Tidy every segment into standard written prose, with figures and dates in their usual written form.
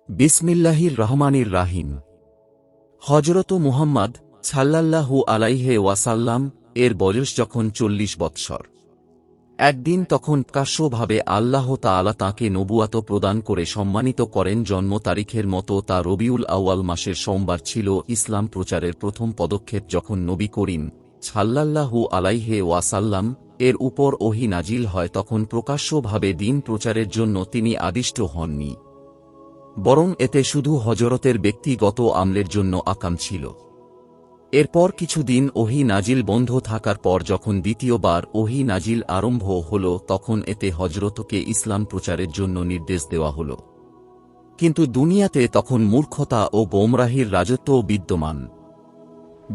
বিসমিল্লাহির রহমানির রাহিম। হযরত মুহাম্মদ সাল্লাল্লাহু আলাইহি ওয়াসাল্লাম এর বয়স যখন ৪০ বৎসর। একদিন তখন প্রকাশ্যভাবে আল্লাহ তাআলা তাঁকে নবুয়াত প্রদান করে সম্মানিত করেন। জন্ম তারিখের মতো তা রবিউল আউয়াল মাসের সোমবার ছিল। ইসলাম প্রচারের প্রথম পদক্ষেপ যখন নবী করিম সাল্লাল্লাহু আলাইহি ওয়াসাল্লাম এর উপর ওহী নাজিল হয়, তখন প্রকাশ্যভাবে দ্বীন প্রচারের জন্য তিনি আদিষ্ট হননি, বরং এতে শুধু হযরতের ব্যক্তিগত আমলের জন্য আকাম ছিল। এরপর কিছুদিন ওহী নাজিল বন্ধ থাকার পর যখন দ্বিতীয়বার ওহী নাজিল আরম্ভ হল, তখন এতে হযরতকে ইসলাম প্রচারের জন্য নির্দেশ দেওয়া হল। কিন্তু দুনিয়াতে তখন মূর্খতা ও গোমরাহির রাজত্ব বিদ্যমান।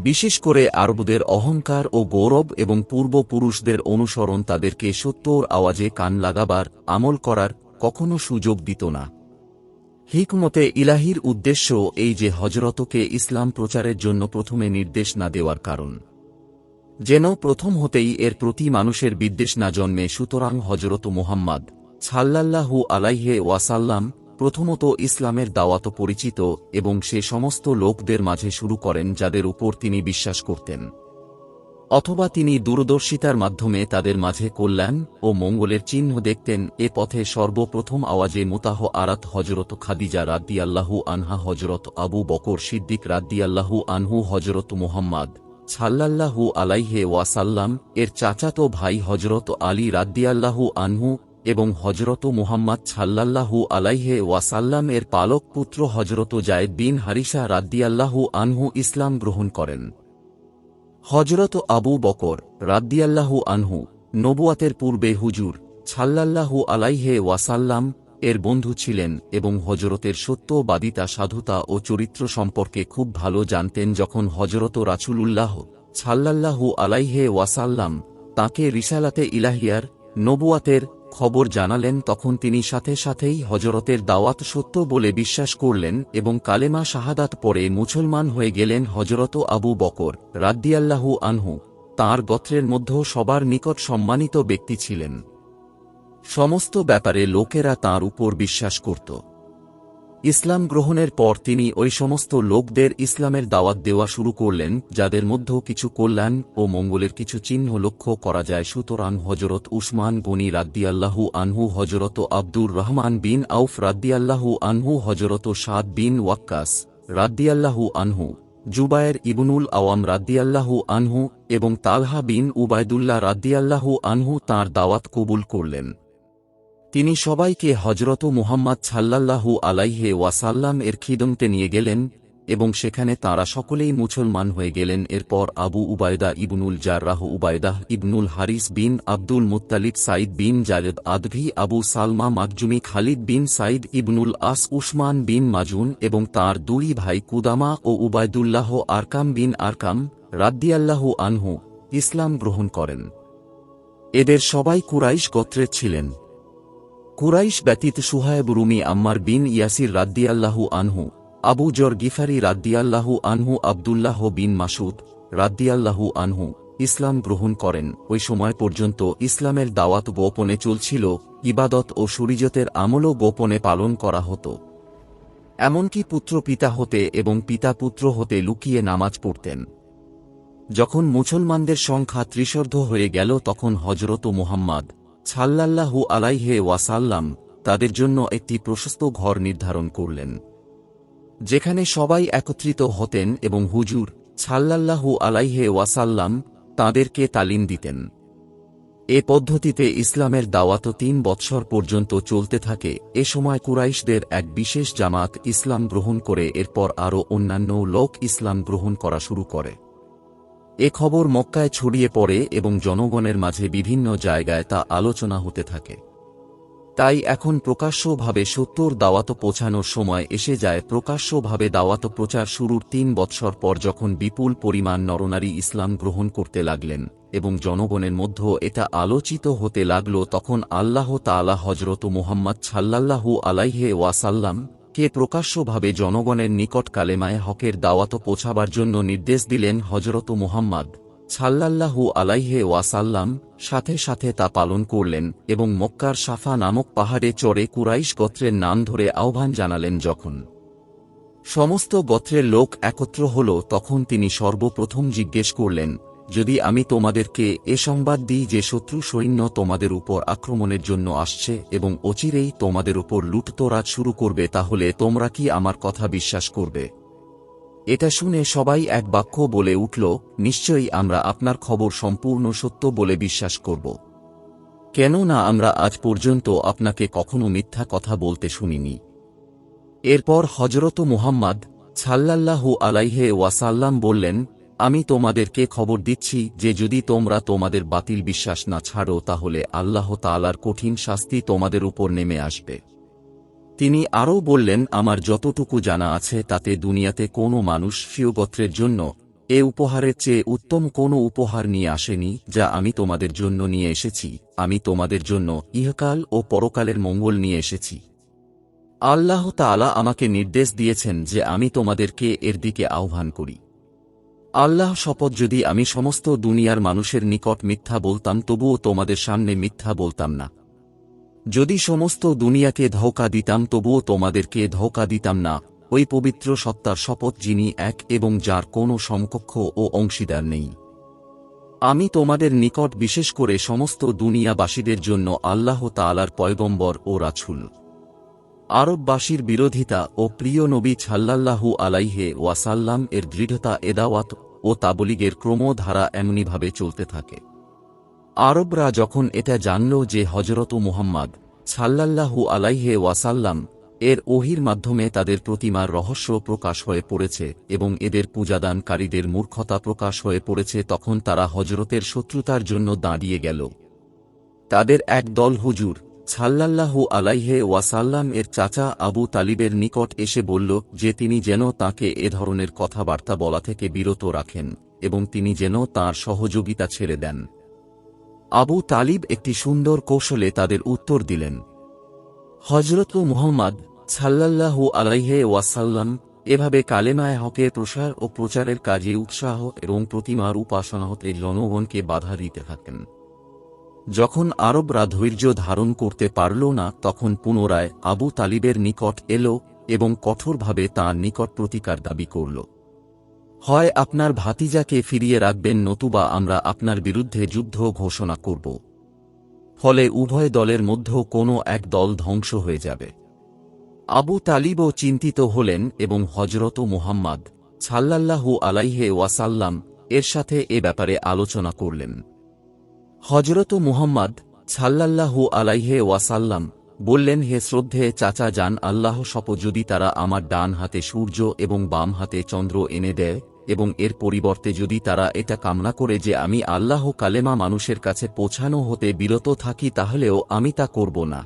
বিশেষ করে আরবদের অহংকার ও গৌরব এবং পূর্বপুরুষদের অনুসরণ তাদেরকে সত্যর আওয়াজে কান লাগাবার, আমল করার কখনো সুযোগ দিত না। হিকমতে ইলাহির উদ্দেশ্য এই যে হযরতকে ইসলাম প্রচারের জন্য প্রথমে নির্দেশ না দেওয়ার কারণ যেন প্রথম হতেই এর প্রতি মানুষের বিদ্বেষ না জন্মে। সুতরাং হযরত মুহাম্মদ সাল্লাল্লাহু আলাইহি ওয়াসাল্লাম প্রথমত ইসলামের দাওয়াত পরিচিত এবং সে সমস্ত লোকদের মাঝে শুরু করেন যাদের উপর তিনি বিশ্বাস করতেন, অথবা তিনি দূরদর্শিতার মাধ্যমে তাদের মাঝে কল্যাণ ও মঙ্গলের চিহ্ন দেখতেন। এ পথে সর্বপ্রথম আওয়াজে মুতাহ আরাত হযরত খাদিজা রাদিয়াল্লাহু আনহা, হযরত আবু বকর সিদ্দিক রাদিয়াল্লাহু আনহু, হযরত মুহাম্মদ সাল্লাল্লাহু আলাইহি ওয়াসাল্লাম এর চাচাতো ভাই হযরত আলী রাদিয়াল্লাহু আনহু এবং হযরত মুহাম্মদ সাল্লাল্লাহু আলাইহি ওয়াসাল্লাম এর পালক পুত্র হযরত যায়েদ বিন হারিসা রাদিয়াল্লাহু আনহু ইসলাম গ্রহণ করেন। হযরত আবু বকর রাদিয়াল্লাহু আনহু নবুয়াতের পূর্বে হুজুর সাল্লাল্লাহু আলাইহি ওয়াসাল্লাম এর বন্ধু ছিলেন এবং হযরতের সত্যবাদিতা, সাধুতা ও চরিত্র সম্পর্কে খুব ভালো জানতেন। যখন হযরত রাসূলুল্লাহ সাল্লাল্লাহু আলাইহি ওয়াসাল্লাম তাঁকে রিসালাতে ইলাহিয়ার, নবুয়াতের খবর জানালেন, তখন তিনি সাথে সাথেই হযরতের দাওয়াত সত্য বলে বিশ্বাস করলেন এবং কালেমা শাহাদাত পড়ে মুসলমান হয়ে গেলেন। হযরত আবু বকর রাদিয়াল্লাহু আনহু তাঁর গোত্রের মধ্যে সবার নিকট সম্মানিত ব্যক্তি ছিলেন। সমস্ত ব্যাপারে লোকেরা তাঁর উপর বিশ্বাস করত। ইসলাম গ্রহণের পর তিনি ওই সমস্ত লোকদের ইসলামের দাওয়াত দেওয়া শুরু করলেন যাদের মধ্যে কিছু কল্যাণ ও মঙ্গলের কিছু চিহ্ন লক্ষ্য করা যায়। সুতরাং হযরত উসমান গনি রাদিয়াল্লাহু আনহু, হযরত আব্দুর রহমান বিন আউফ রাদিয়াল্লাহু আনহু, হযরত সাদ বিন ওয়াক্কাস রাদিয়াল্লাহু আনহু, জুবায়ের ইবনুল আওয়াম রাদিয়াল্লাহু আনহু এবং তালহা বিন উবায়দুল্লাহ রাদিয়াল্লাহু আনহু তাঁর দাওয়াত কবুল করলেন। তিনি সবাইকে হযরত মুহাম্মদ সাল্লাল্লাহু আলাইহি ওয়াসাল্লাম এর খিদমতে নিয়ে গেলেন এবং সেখানে তাঁরা সকলেই মুসলমান হয়ে গেলেন। এরপর আবু উবায়দা ইবনুল জাররাহ, উবায়দাহ ইবনুল হারিস বিন আব্দুল মুত্তালিব, সাইদ বিন জায়েদ আদভি, আবু সালমা মাকজুমি, খালিদ বিন সাইদ ইবনুল আস, উসমান বিন মাজুন এবং তাঁর দুই ভাই কুদামা ও উবায়দুল্লাহ আরকাম বিন আরকাম রাদিয়াল্লাহু আনহু ইসলাম গ্রহণ করেন। এদের সবাই কুরাইশ গোত্রের ছিলেন। কুরাইশ ব্যতীত সুহায়ব রুমি, আম্মার বিন ইয়াসির রাদিয়াল্লাহু আনহু, আবু জর গিফারি রাদিয়াল্লাহু আনহু, আব্দুল্লাহ বিন মাসুদ রাদিয়াল্লাহু আনহু ইসলাম গ্রহণ করেন। ওই সময় পর্যন্ত ইসলামের দাওয়াত গোপনে চলছিল। ইবাদত ও শরীয়তের আমলও গোপনে পালন করা হতো। এমনকি পুত্র পিতা হতে এবং পিতা পুত্র হতে লুকিয়ে নামাজ পড়তেন। যখন মুসলমানদের সংখ্যা ত্রিশর্ধ হয়ে গেল, তখন হযরত মুহাম্মদ সাল্লাল্লাহু আলাইহি ওয়াসাল্লাম তাদের জন্য একটি প্রশস্ত ঘর নির্ধারণ করলেন, যেখানে সবাই একত্রিত হতেন এবং হুজুর সাল্লাল্লাহু আলাইহি ওয়াসাল্লাম তাঁদেরকে তালিম দিতেন। এ পদ্ধতিতে ইসলামের দাওয়াত ৩ বৎসর পর্যন্ত চলতে থাকে। এ সময় কুরাইশদের এক বিশেষ জামাত ইসলাম গ্রহণ করে, এরপর আরও অন্যান্য লোক ইসলাম গ্রহণ করা শুরু করে। এ খবর মক্কায় ছড়িয়ে পড়ে এবং জনগণের মাঝে বিভিন্ন জায়গায় তা আলোচনা হতে থাকে। তাই এখন প্রকাশ্যভাবে সত্যর দাওয়াত পৌঁছানোর সময় এসে যায়। প্রকাশ্যভাবে দাওয়াত প্রচার শুরুর ৩ বৎসর পর যখন বিপুল পরিমাণ নরনারী ইসলাম গ্রহণ করতে লাগলেন এবং জনগণের মধ্যে এটা আলোচিত হতে লাগল, তখন আল্লাহ তাআলা হযরত মুহাম্মদ সাল্লাল্লাহু আলাইহি ওয়াসাল্লাম কে প্রকাশ্যভাবে জনগণের নিকট কালেমায়ে হকের দাওয়াত পৌঁছাবার জন্য নির্দেশ দিলেন। হযরত মুহাম্মদ সাল্লাল্লাহু আলাইহি ওয়াসাল্লাম সাথে সাথে তা পালন করলেন এবং মক্কার সাফা নামক পাহাড়ে চড়ে কুরাইশ গোত্রের নাম ধরে আহ্বান জানালেন। যখন সমস্ত গোত্রের লোক একত্র হল তখন তিনি সর্বপ্রথম জিজ্ঞেস করলেন, যদি আমি তোমাদেরকে এ সংবাদ দিই যে শত্রু সৈন্য তোমাদের উপর আক্রমণের জন্য আসছে এবং অচিরেই তোমাদের উপর লুটতরাজ শুরু করবে, তাহলে তোমরা কি আমার কথা বিশ্বাস করবে? এটা শুনে সবাই এক বাক্য বলে উঠল, নিশ্চয়ই আমরা আপনার খবর সম্পূর্ণ সত্য বলে বিশ্বাস করব। কেননা আমরা আজ পর্যন্ত আপনাকে কখনো মিথ্যা কথা বলতে শুনিনি। এরপর হযরত মুহাম্মদ সাল্লাল্লাহু আলাইহি ওয়াসাল্লাম বললেন, আমি তোমাদেরকে খবর দিচ্ছি যে যদি তোমরা তোমাদের বাতিল বিশ্বাস না ছাড়ো তাহলে আল্লাহ তাআলার কঠিন শাস্তি তোমাদের উপর নেমে আসবে। তিনি আরও বললেন, আমার যতটুকু জানা আছে তাতে দুনিয়াতে কোনো মানুষ স্বীয় গোত্রের জন্য এ উপহারের চেয়ে উত্তম কোনো উপহার নিয়ে আসেনি যা আমি তোমাদের জন্য নিয়ে এসেছি। আমি তোমাদের জন্য ইহকাল ও পরকালের মঙ্গল নিয়ে এসেছি। আল্লাহ তাআলা আমাকে নির্দেশ দিয়েছেন যে আমি তোমাদেরকে এর দিকে আহ্বান করি। আল্লাহ শপথ, যদি আমি সমস্ত দুনিয়ার মানুষের নিকট মিথ্যা বলতাম তবুও তোমাদের সামনে মিথ্যা বলতাম না। যদি সমস্ত দুনিয়াকে ধোঁকা দিতাম তবুও তোমাদেরকে ধোঁকা দিতাম না। ওই পবিত্র সত্তার শপথ যিনি এক এবং যার কোনো সমকক্ষ ও অংশীদার নেই। আমি তোমাদের নিকট বিশেষ করে সমস্ত দুনিয়াবাসীদের জন্য আল্লাহ তাআলার পয়গম্বর ও রাসূল। আরববাসীর বিরোধিতা ও প্রিয় নবী সাল্লাল্লাহু আলাইহি ওয়াসাল্লাম এর দৃঢ়তা এদাওয়াত ও তাবলীগের ক্রমধারা এমনিভাবে চলতে থাকে। আরবরা যখন এটা জানল যে হযরত মুহাম্মদ সাল্লাল্লাহু আলাইহি ওয়াসাল্লাম এর ওহীর মাধ্যমে তাদের প্রতিমার রহস্য প্রকাশ হয়ে পড়েছে এবং এদের পূজাদানকারীদের মূর্খতা প্রকাশ হয়ে পড়েছে, তখন তারা হযরতের শত্রুতার জন্য দাঁড়িয়ে গেল। তাদের এক দল হুজুর সাল্লাল্লাহু আলাইহি ওয়াসাল্লাম এর চাচা আবু তালিবের নিকট এসে বলল যে তিনি যেন তাকে এ ধরনের কথাবার্তা বলা থেকে বিরত রাখেন এবং তিনি যেন তাঁর সহযোগিতা ছেড়ে দেন। আবু তালিব একটি সুন্দর কৌশলে তাদের উত্তর দিলেন। হযরত মুহাম্মদ সাল্লাল্লাহু আলাইহি ওয়াসাল্লাম এভাবে কালেমায়ে হকের প্রসার ও প্রচারের কাজে উৎসাহ এবং প্রতিমার উপাসনা হতে জনগণকে বাধা দিতে থাকেন। যখন আরবরা ধৈর্য ধারণ করতে পারল না তখন পুনরায় আবু তালিবের নিকট এল এবং কঠোরভাবে তাঁর নিকট প্রতিকার দাবি করল। হয় আপনার ভাতিজাকে ফিরিয়ে রাখবেন নতুবা আমরা আপনার বিরুদ্ধে যুদ্ধ ঘোষণা করব। ফলে উভয় দলের মধ্যে কোনো এক দল ধ্বংস হয়ে যাবে। আবু তালিবও চিন্তিত হলেন এবং হযরত মুহাম্মদ সাল্লাল্লাহু আলাইহি ওয়াসাল্লাম এর সাথে এ ব্যাপারে আলোচনা করলেন। হযরত মুহাম্মদ সাল্লাল্লাহু আলাইহি ওয়াসাল্লাম বললেন, হে শ্রদ্ধেয় চাচা যান, আল্লাহ শপথ, যদি তারা আমার ডান হাতে সূর্য এবং বাম হাতে চন্দ্র এনে দেয় এবং এর পরিবর্তে যদি তারা এটা কামনা করে যে আমি আল্লাহ কালেমা মানুষের কাছে পৌঁছানো হতে বিরত থাকি তাহলেও আমি তা করব না।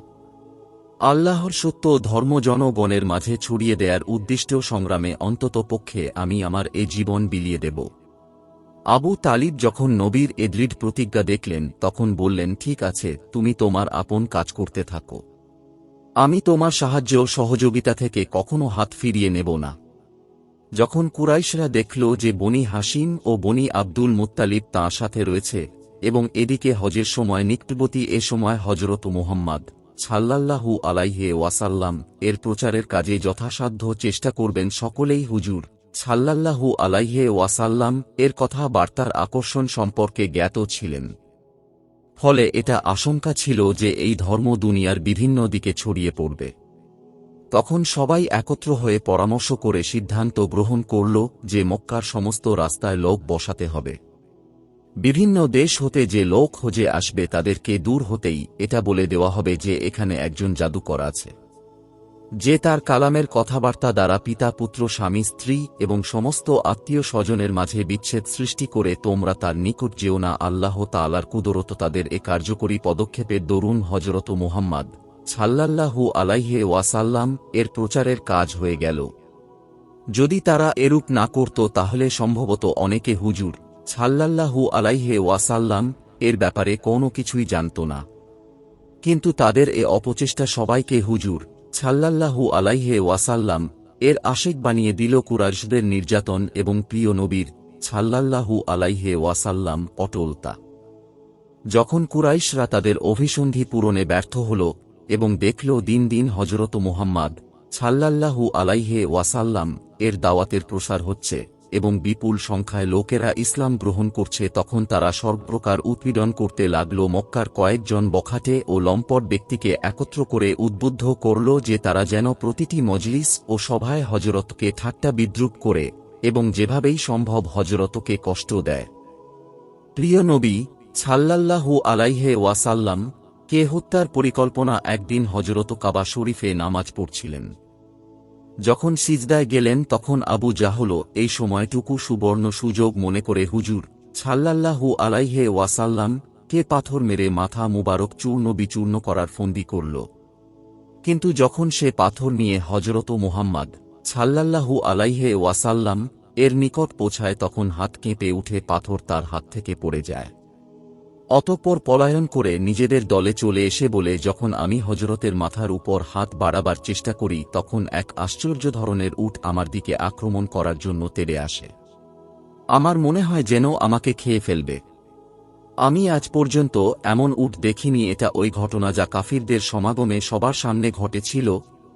আল্লাহর সত্য ধর্ম জনগণের মাঝে ছড়িয়ে দেয়ার উদ্দিষ্ট সংগ্রামে অন্তত পক্ষে আমি আমার এ জীবন বিলিয়ে দেব। আবু তালিব যখন নবীর এ দৃঢ় প্রতিজ্ঞা দেখলেন তখন বললেন, ঠিক আছে, তুমি তোমার আপন কাজ করতে থাকো, আমি তোমার সাহায্য সহযোগিতা থেকে কখনো হাত ফিরিয়ে নেব না। যখন কুরাইশরা দেখল যে বনি হাশিম ও বনি আব্দুল মুত্তালিব তাঁর সাথে রয়েছে এবং এদিকে হজের সময় নিকটবর্তী, এ সময় হযরত মুহাম্মদ সাল্লাল্লাহু আলাইহি ওয়াসাল্লাম এর প্রচারের কাজে যথাসাধ্য চেষ্টা করবেন, সকলেই হুজুর সাল্লাল্লাহু আলাইহি ওয়াসাল্লাম এর কথাবার্তার আকর্ষণ সম্পর্কে জ্ঞাত ছিলেন। ফলে এটা আশঙ্কা ছিল যে এই ধর্ম দুনিয়ার বিভিন্ন দিকে ছড়িয়ে পড়বে। তখন সবাই একত্র হয়ে পরামর্শ করে সিদ্ধান্ত গ্রহণ করল যে মক্কার সমস্ত রাস্তায় লোক বসাতে হবে। বিভিন্ন দেশ হতে যে লোক হজে আসবে তাদেরকে দূর হতেই এটা বলে দেওয়া হবে যে এখানে একজন জাদুকর আছে, যে তার কালামের কথাবার্তা দ্বারা পিতা পুত্র স্বামী স্ত্রী এবং সমস্ত আত্মীয় স্বজনের মাঝে বিচ্ছেদ সৃষ্টি করে তোমরা তার নিকট যেও না। আল্লাহ তাআলার কুদরত তাদের এ কার্যকরী পদক্ষেপের দরুন হযরত মুহাম্মদ সাল্লাল্লাহু আলাইহি ওয়াসাল্লাম এর প্রচারের কাজ হয়ে গেল। যদি তারা এরূপ না করত তাহলে সম্ভবত অনেকে হুজুর সাল্লাল্লাহু আলাইহি ওয়াসাল্লাম এর ব্যাপারে কোনো কিছুই জানত না। কিন্তু তাদের এ অপচেষ্টা সবাইকে হুজুর সাল্লাল্লাহু আলাইহি ওয়াসাল্লাম এর আশিক বানিয়ে দিল। কুরাইশদের নির্যাতন এবং প্রিয় নবীর সাল্লাল্লাহু আলাইহি ওয়াসাল্লাম অটলতা। যখন কুরাইশরা তাদের অভিসন্ধি পূরণে ব্যর্থ হল এবং দেখল দিন দিন হযরত মুহাম্মদ সাল্লাল্লাহু আলাইহি ওয়াসাল্লাম এর দাওয়াতের প্রসার হচ্ছে এবং বিপুল সংখ্যায় লোকেরা ইসলাম গ্রহণ করছে, তখন তারা সর্বপ্রকার উৎপীড়ন করতে লাগল। মক্কার কয়েকজন বখাটে ও লম্পট ব্যক্তিকে একত্র করে উদ্বুদ্ধ করল যে তারা যেন প্রতিটি মজলিস ও সভায় হযরতকে ঠাট্টা বিদ্রূপ করে এবং যেভাবেই সম্ভব হযরতকে কষ্ট দেয়। প্রিয় নবী সাল্লাল্লাহু আলাইহি ওয়াসাল্লাম কে হত্যার পরিকল্পনা একদিন হযরত কাবা শরীফে নামাজ পড়ছিলেন। যখন সিজদায় গেলেন তখন আবু জাহলও এই সময়টুকু সুবর্ণ সুযোগ মনে করে হুজুর সাল্লাল্লাহু আলাইহি ওয়াসাল্লাম কে পাথর মেরে মাথা মুবারক চূর্ণ বিচূর্ণ করার ফন্দি করল। কিন্তু যখন সে পাথর নিয়ে হযরত মুহাম্মদ সাল্লাল্লাহু আলাইহি ওয়াসাল্লাম এর নিকট পৌঁছায় তখন হাত কেঁপে উঠে পাথর তার হাত থেকে পড়ে যায়। অতঃপর পলায়ন করে নিজেদের দলে চলে এসে বলে, যখন আমি হযরতের মাথার উপর হাত বাড়াবার চেষ্টা করি তখন এক আশ্চর্য ধরনের উট আমার দিকে আক্রমণ করার জন্য তেড়ে আসে। আমার মনে হয় যেন আমাকে খেয়ে ফেলবে। আমি আজ পর্যন্ত এমন উট দেখিনি। এটা ওই ঘটনা যা কাফিরদের সমাগমে সবার সামনে ঘটেছিল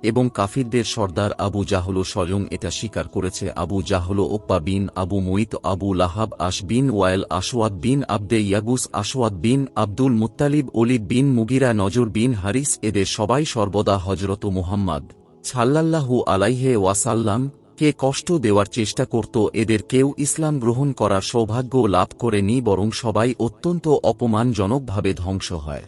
এবং কাফিরদের সর্দার আবু জাহলও স্বয়ং এটা স্বীকার করেছে। আবু জাহল, উকবা বিন আবু মুইত, আবু লাহাব, আশ বিন ওয়াইল, আসওয়াদ বিন আবদে ইয়াগুস, আসওয়াদ বিন আব্দুল মুত্তালিব, ওলীদ বিন মুগিরা, নজর বিন হারিস, এদের সবাই সর্বদা হযরত মুহাম্মদ সাল্লাল্লাহু আলাইহি ওয়াসাল্লাম কে কষ্ট দেওয়ার চেষ্টা করত। এদের কেউ ইসলাম গ্রহণ করার সৌভাগ্য লাভ করেনি, বরং সবাই অত্যন্ত অপমানজনকভাবে ধ্বংস হয়।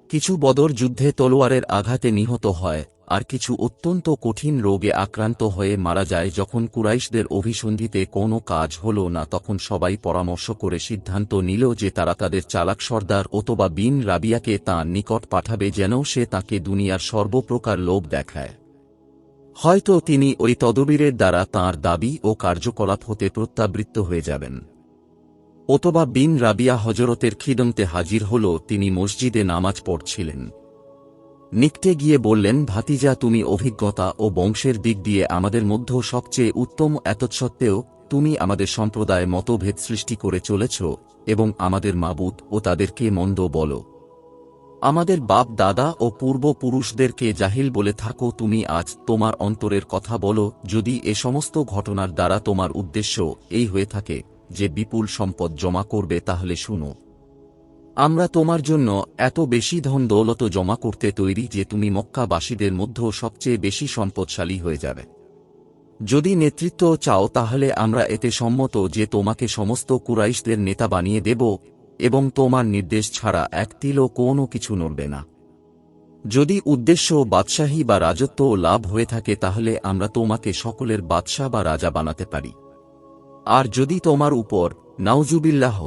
কিছু বদর যুদ্ধে তলোয়ারের আঘাতে নিহত হয়, আর কিছু অত্যন্ত কঠিন রোগে আক্রান্ত হয়ে মারা যায়। যখন কুরাইশদের অভিসন্ধিতে কোনো কাজ হল না তখন সবাই পরামর্শ করে সিদ্ধান্ত নিল যে তারা তাদের চালাক সর্দার ওতবা বিন রাবিয়াকে তাঁর নিকট পাঠাবে যেন সে তাকে দুনিয়ার সর্বপ্রকার লোভ দেখায়। হয়তো তিনি ওই তদবিরের দ্বারা তাঁর দাবি ও কার্যকলাপ হতে প্রত্যাবৃত্ত হয়ে যাবেন। ওতবা বিন রাবিয়া হযরতের খিদমতে হাজির হল। তিনি মসজিদে নামাজ পড়ছিলেন। নিকটে গিয়ে বললেন, ভাতিজা, তুমি অভিজ্ঞতা ও বংশের দিক দিয়ে আমাদের মধ্যে সবচেয়ে উত্তম, এতৎসত্ত্বেও তুমি আমাদের সম্প্রদায় মতভেদ সৃষ্টি করে চলেছ এবং আমাদের মাবুদ ও তাদেরকে মন্দ বলো। আমাদের বাপ দাদা ও পূর্বপুরুষদেরকে জাহিল বলে থাকো। তুমি আজ তোমার অন্তরের কথা বলো। যদি এ সমস্ত ঘটনার দ্বারা তোমার উদ্দেশ্য এই হয়ে থাকে যে বিপুল সম্পদ জমা করবে, তাহলে শুনো, আমরা তোমার জন্য এত বেশি ধন দৌলত জমা করতে তৈরি যে তুমি মক্কাবাসীদের মধ্যে সবচেয়ে বেশি সম্পদশালী হয়ে যাবে। যদি নেতৃত্ব চাও তাহলে আমরা এতে সম্মত যে তোমাকে সমস্ত কুরাইশদের নেতা বানিয়ে দেব এবং তোমার নির্দেশ ছাড়া এক তিলও কোনো কিছু নড়বে না। যদি উদ্দেশ্য বাদশাহী বা রাজত্ব লাভ হয়ে থাকে তাহলে আমরা তোমাকে সকলের বাদশাহ বা রাজা বানাতে পারি। আর যদি তোমার উপর নাউজুবিল্লাহ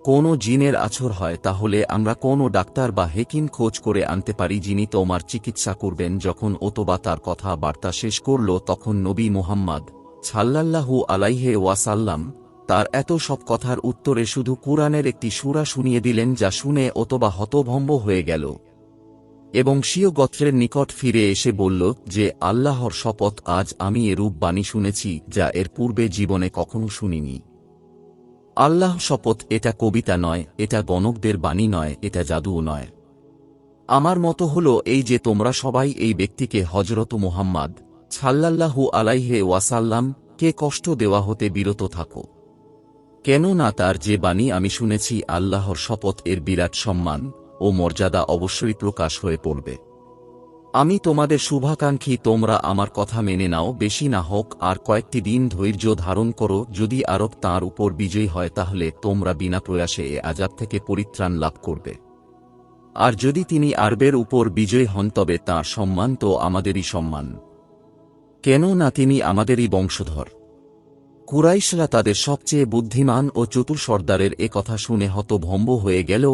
কোনো জিনের আছর হয় তাহলে আমরা কোনো ডাক্তার বা হেকিম খোঁজ করে আনতে পারি যিনি তোমার চিকিৎসা করবেন। যখন ওতবা তার কথা বার্তা শেষ করল তখন নবী মুহাম্মদ সাল্লাল্লাহু আলাইহি ওয়াসাল্লাম তার এত সব কথার উত্তরে শুধু কুরআনের একটি সূরা শুনিয়ে দিলেন, যা শুনে ওতবা হতভম্ব হয়ে গেল এবং স্বীয় গোত্রের নিকট ফিরে এসে বলল যে, আল্লাহর শপথ, আজ আমি এরূপ বাণী শুনেছি যা এর পূর্বে জীবনে কখনো শুনিনি। আল্লাহ শপথ, এটা কবিতা নয়, এটা গণকদের বাণী নয়, এটা জাদুও নয়। আমার মতো হলো এই যে তোমরা সবাই এই ব্যক্তিকে হযরত মুহাম্মদ সাল্লাল্লাহু আলাইহি ওয়াসাল্লাম কে কষ্ট দেওয়া হতে বিরত থাকো। কেননা তার যে বাণী আমি শুনেছি, আল্লাহর শপথ, এর বিরাট সম্মান ও মর্যাদা অবশ্যই প্রকাশ হয়ে পড়বে। আমি তোমাদের শুভাকাঙ্ক্ষী, তোমরা আমার কথা মেনে নাও। বেশি না হোক আর কয়েকটি দিন ধৈর্য ধারণ করো। যদি আরব তাঁর উপর বিজয়ী হয় তাহলে তোমরা বিনা প্রয়াসে এ আযাব থেকে পরিত্রাণ লাভ করবে। আর যদি তিনি আরবের উপর বিজয়ী হন তবে তাঁর সম্মান তো আমাদেরই সম্মান, কেননা তিনি আমাদেরই বংশধর। কুরাইশরা তাদের সবচেয়ে বুদ্ধিমান ও চতুর সর্দারের এ কথা শুনে হতভম্ব হয়ে গেল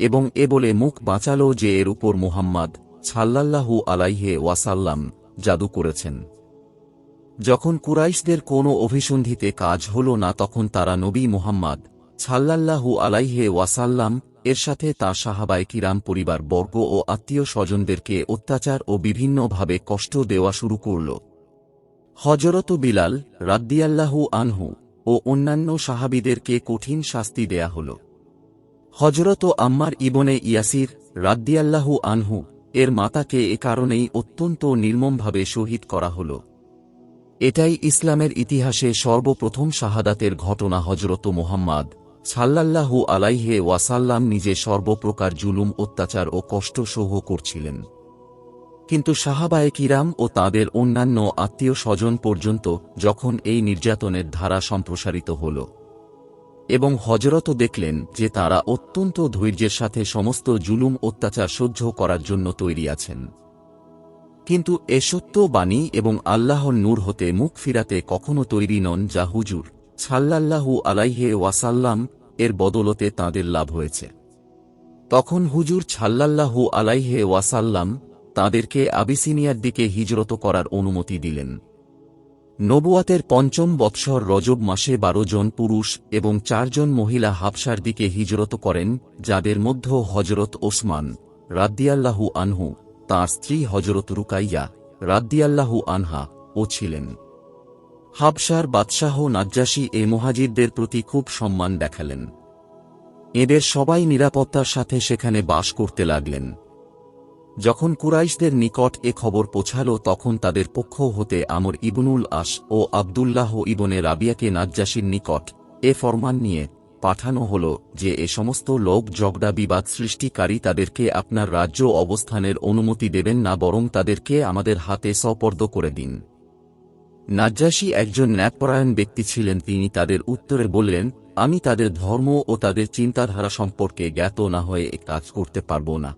এবং এ বলে মুখ বাঁচাল যে এর উপর মুহাম্মদ সাল্লাল্লাহু আলাইহি ওয়াসাল্লাম জাদু করেছেন। যখন কুরাইশদের কোনো অভিসন্ধিতে কাজ হল না তখন তারা নবী মুহাম্মদ সাল্লাল্লাহু আলাইহি ওয়াসাল্লাম এর সাথে তার সাহাবায়ে কিরাম, পরিবার বর্গ ও আত্মীয় স্বজনদেরকে অত্যাচার ও বিভিন্নভাবে কষ্ট দেওয়া শুরু করল। হযরত বিলাল রাদিয়াল্লাহু আনহু ও অন্যান্য সাহাবীদেরকে কঠিন শাস্তি দেয়া হল। হযরত আম্মার ইবনে ইয়াসির রাদিয়াল্লাহু আনহু এর মাতাকে এ কারণেই অত্যন্ত নির্মমভাবে শহীদ করা হল। এটাই ইসলামের ইতিহাসে সর্বপ্রথম শাহাদাতের ঘটনা। হযরত মুহাম্মদ সাল্লাল্লাহু আলাইহি ওয়াসাল্লাম নিজে সর্বপ্রকার জুলুম, অত্যাচার ও কষ্ট সহ্য করছিলেন, কিন্তু সাহাবায়ে কিরাম ও তাদের অন্যান্য আত্মীয় স্বজন পর্যন্ত যখন এই নির্যাতনের ধারা সম্প্রসারিত হল এবং হযরত দেখলেন যে তারা অত্যন্ত ধৈর্যের সাথে সমস্ত জুলুম অত্যাচার সহ্য করার জন্য তৈরি আছেন, কিন্তু এ সত্য বাণী এবং আল্লাহর নূর হতে মুখ ফিরাতে কখনো তৈরি নন, যা হুজুর সাল্লাল্লাহু আলাইহি ওয়াসাল্লাম এর বদলতে তাঁদের লাভ হয়েছে। তখন হুজুর সাল্লাল্লাহু আলাইহি ওয়াসাল্লাম তাঁদেরকে আবিসিনিয়ার দিকে হিজরত করার অনুমতি দিলেন। নবুয়াতের পঞ্চম বৎসর রজব মাসে 12 জন পুরুষ এবং 4 জন মহিলা হাবশার দিকে হিজরত করেন, যাদের মধ্যে হযরত ওসমান রাদিয়াল্লাহু আনহু, তাঁর স্ত্রী হযরত রুকাইয়া রাদিয়াল্লাহু আনহা ও ছিলেন। হাবশার বাদশাহ নাজ্জাশী এ মুহাজিরদের প্রতি খুব সম্মান দেখালেন। এদের সবাই নিরাপত্তার সাথে সেখানে বাস করতে লাগলেন। যখন কুরাইশদের নিকট এ খবর পৌঁছাল, তখন তাদের পক্ষ হতে আমর ইবনুল আস ও আব্দুল্লাহ ইবনে রাবিয়াকে নাজ্জাশীর নিকট এ ফরমান নিয়ে পাঠানো হল যে এ সমস্ত লোক ঝগড়া বিবাদ সৃষ্টিকারী, তাদেরকে আপনার রাজ্য অবস্থানের অনুমতি দেবেন না, বরং তাদেরকে আমাদের হাতে সোপর্দ করে দিন। নাজ্জাশী একজন ন্যায়পরায়ণ ব্যক্তি ছিলেন। তিনি তাদের উত্তরে বললেন, আমি তাদের ধর্ম ও তাদের চিন্তাধারা সম্পর্কে জ্ঞাত না হয়ে এ কাজ করতে পারব না।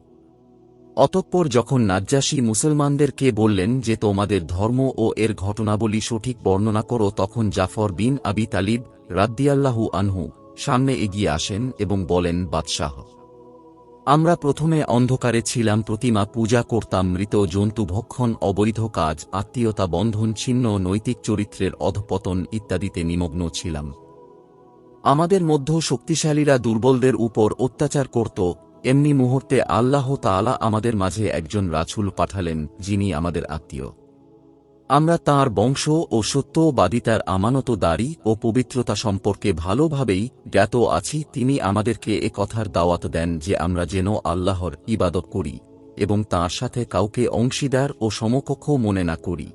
অতঃপর যখন নাজ্জাশী মুসলমানদেরকে বললেন যে তোমাদের ধর্ম ও এর ঘটনাবলী সঠিক বর্ণনা করো, তখন জাফর বিন আবি তালিব রাদিয়াল্লাহু আনহু সামনে এগিয়ে আসেন এবং বলেন, বাদশাহ, আমরা প্রথমে অন্ধকারে ছিলাম, প্রতিমা পূজা করতাম, মৃত জন্তু ভক্ষণ, অবৈধ কাজ, আত্মীয়তা বন্ধন ছিন্ন, নৈতিক চরিত্রের অধঃপতন ইত্যাদিতে নিমগ্ন ছিলাম। আমাদের মধ্য শক্তিশালীরা দুর্বলদের উপর অত্যাচার করত। এমনি মুহূর্তে আল্লাহ তাআলা আমাদের মাঝে একজন রাসূল পাঠালেন, যিনি আমাদের আত্মীয়। আমরা তাঁর বংশ ও সত্যবাদিতার আমানতদারি ও পবিত্রতা সম্পর্কে ভালোভাবেই জ্ঞাত আছি। তিনি আমাদেরকে এ কথার দাওয়াত দেন যে আমরা যেন আল্লাহর ইবাদত করি এবং তাঁর সাথে কাউকে অংশীদার ও সমকক্ষ মনে না করি,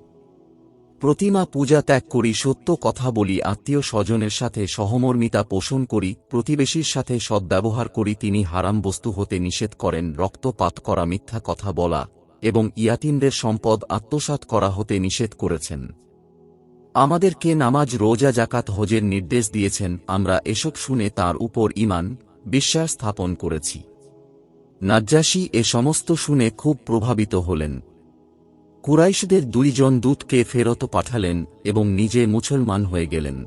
প্রতিমা পূজা ত্যাগ করি, সত্য কথা বলি, আত্মীয় স্বজনের সাথে সহমর্মিতা পোষণ করি, প্রতিবেশীর সাথে সদ্ব্যবহার করি। তিনি হারাম বস্তু হতে নিষেধ করেন, রক্তপাত করা, মিথ্যা কথা বলা এবং ইয়াতীমদের সম্পদ আত্মসাৎ করা হতে নিষেধ করেছেন। আমাদেরকে নামাজ, রোজা, যাকাত, হজের নির্দেশ দিয়েছেন। আমরা এসব শুনে তাঁর উপর ঈমান বিশ্বাস স্থাপন করেছি। নাজ্জাশী এ সমস্ত শুনে খুব প্রভাবিত হলেন। কুরাইশদের 2 জন দূতকে ফেরত পাঠালেন এবং নিজে মুসলমান হয়ে গেলেন।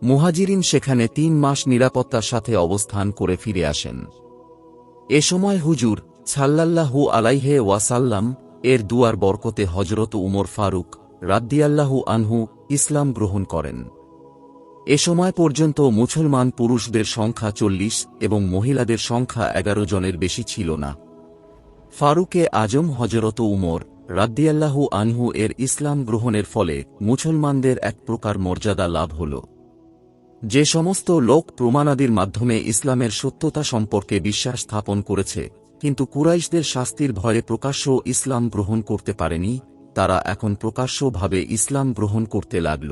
মুহাজিরিন সেখানে 3 মাস নিরাপত্তার সাথে অবস্থান করে ফিরে আসেন। এ সময় হুজুর সাল্লাল্লাহু আলাইহি ওয়াসাল্লাম এর দুয়ার বরকতে হযরত উমর ফারুক রাদিয়াল্লাহু আনহু ইসলাম গ্রহণ করেন। এ সময় পর্যন্ত মুসলমান পুরুষদের সংখ্যা 40 এবং মহিলাদের সংখ্যা 11 জনের বেশি ছিল না। ফারুকে আজম হযরত উমর রাদিয়াল্লাহু আনহু এর ইসলাম গ্রহণের ফলে মুসলমানদের এক প্রকার মর্যাদা লাভ হল। যে সমস্ত লোক প্রমাণাদির মাধ্যমে ইসলামের সত্যতা সম্পর্কে বিশ্বাস স্থাপন করেছে কিন্তু কুরাইশদের শাস্তির ভয়ে প্রকাশ্য ইসলাম গ্রহণ করতে পারেনি, তারা এখন প্রকাশ্যভাবে ইসলাম গ্রহণ করতে লাগল।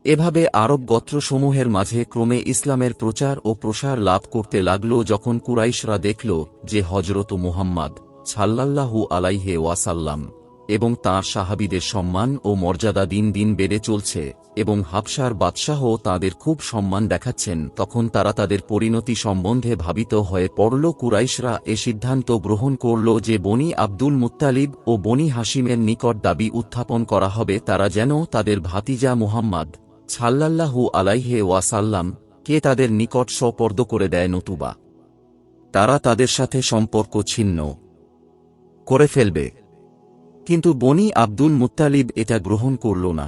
এভাবে আরব গোত্রসমূহের মাঝে ক্রমে ইসলামের প্রচার ও প্রসার লাভ করতে লাগল। যখন কুরাইশরা দেখল যে হযরত মুহাম্মদ সাল্লাল্লাহু আলাইহি ওয়াসাল্লাম এবং তাঁর সাহাবীদের সম্মান ও মর্যাদা দিন দিন বেড়ে চলছে এবং হাবশার বাদশাহ তাদের খুব সম্মান দেখাচ্ছেন, তখন তারা তাদের পরিণতি সম্বন্ধে ভাবিত হয়ে পড়ল। কুরাইশরা এ সিদ্ধান্ত গ্রহণ করল যে বনি আব্দুল মুত্তালিব ও বনি হাশিমের নিকট দাবি উত্থাপন করা হবে তারা যেন তাদের ভাতিজা মুহাম্মদ সাল্লাল্লাহু আলাইহি ওয়াসাল্লাম কে তাদের নিকট সোপর্দ করে দেয়, নতুবা তারা তাদের সাথে সম্পর্ক ছিন্ন করে ফেলবে। কিন্তু বনি আব্দুল মুত্তালিব এটা গ্রহণ করল না।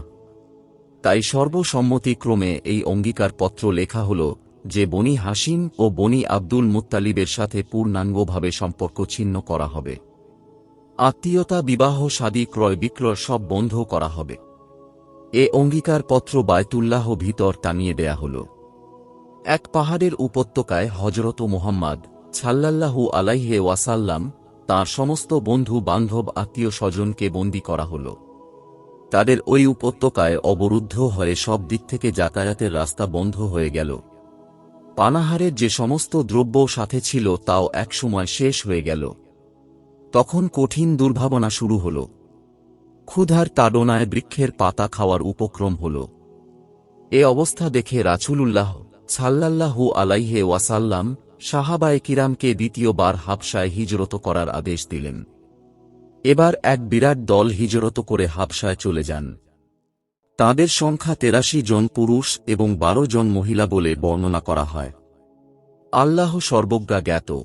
তাই সর্বসম্মতিক্রমে এই অঙ্গীকারপত্র লেখা হল যে বনি হাশিম ও বনি আব্দুল মুত্তালিবের সাথে পূর্ণাঙ্গভাবে সম্পর্ক ছিন্ন করা হবে। আত্মীয়তা, বিবাহ, শাদী, ক্রয় বিক্রয় সব বন্ধ করা হবে। এ অঙ্গীকারপত্র বায়তুল্লাহ ভিতর টানিয়ে দেয়া হল। এক পাহাড়ের উপত্যকায় হযরত মুহাম্মদ সাল্লাল্লাহু আলাইহি ওয়াসাল্লাম তাঁর সমস্ত বন্ধু বান্ধব আত্মীয় স্বজনকে বন্দী করা হল। তাদের ওই উপত্যকায় অবরুদ্ধ হয়ে সব দিক থেকে যাতায়াতের রাস্তা বন্ধ হয়ে গেল। পানাহারের যে সমস্ত দ্রব্য সাথে ছিল তাও একসময় শেষ হয়ে গেল। তখন কঠিন দুর্ভাবনা শুরু হল। ক্ষুধার তাড়নায় বৃক্ষের পাতা খাওয়ার উপক্রম হল। এ অবস্থা দেখে রাসূলুল্লাহ সাল্লাল্লাহু আলাইহি ওয়াসাল্লাম সাহাবায়ে কিরামকে দ্বিতীয়বার হাবশায় হিজরত করার আদেশ দিলেন। এবার এক বিরাট দল হিজরত করে হাবশায় চলে যান। তাঁদের সংখ্যা ৮৩ জন পুরুষ এবং ১২ জন মহিলা বলে বর্ণনা করা হয়। আল্লাহ সর্বজ্ঞা জ্ঞাত।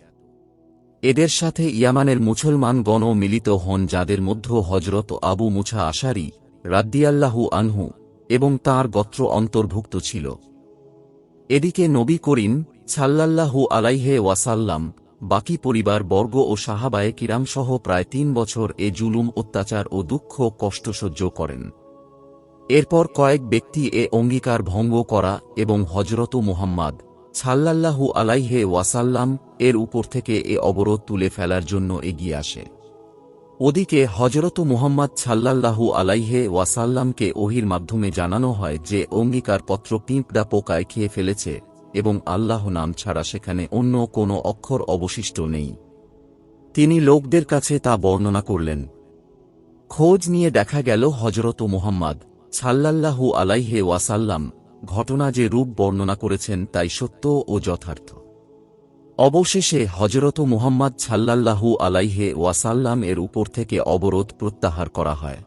এদের সাথে ইয়ামানের মুসলমানগণও মিলিত হন, যাদের মধ্যে হযরত আবু মুসা আশারী রাদিয়াল্লাহু আনহু এবং তাঁর গোত্র অন্তর্ভুক্ত ছিল। এদিকে নবী করিম সাল্লাল্লাহু আলাইহি ওয়াসাল্লাম বাকি পরিবার বর্গ ও সাহাবায়ে কিরাম সহ প্রায় ৩ বছর এ জুলুম, অত্যাচার ও দুঃখ কষ্ট সহ্য করেন। এরপর কয়েক ব্যক্তি এ অঙ্গীকার ভঙ্গ করা এবং হযরত মুহাম্মদ সাল্লাল্লাহু আলাইহি ওয়াসাল্লাম এর উপর থেকে এ অবরোধ তুলে ফেলার জন্য এগিয়ে আসে। ওদিকে হযরত মুহাম্মদ সাল্লাল্লাহু আলাইহি ওয়াসাল্লামকে ওহীর মাধ্যমে জানানো হয় যে অঙ্গীকারপত্র পিঁপড়া পোকায় খেয়ে ফেলেছে এবং আল্লাহ নাম ছাড়া সেখানে অন্য কোনো অক্ষর অবশিষ্ট নেই। তিনি লোকদের কাছে তা বর্ণনা করলেন। খোঁজ নিয়ে দেখা গেল হযরত মুহাম্মদ সাল্লাল্লাহু আলাইহি ওয়াসাল্লাম ঘটনা যে রূপ বর্ণনা করেছেন তাই সত্য ও যথার্থ। অবশেষে হযরত মুহাম্মদ সাল্লাল্লাহু আলাইহি ওয়াসাল্লাম এর উপর থেকে অবরোধ প্রত্যাহার করা হয়।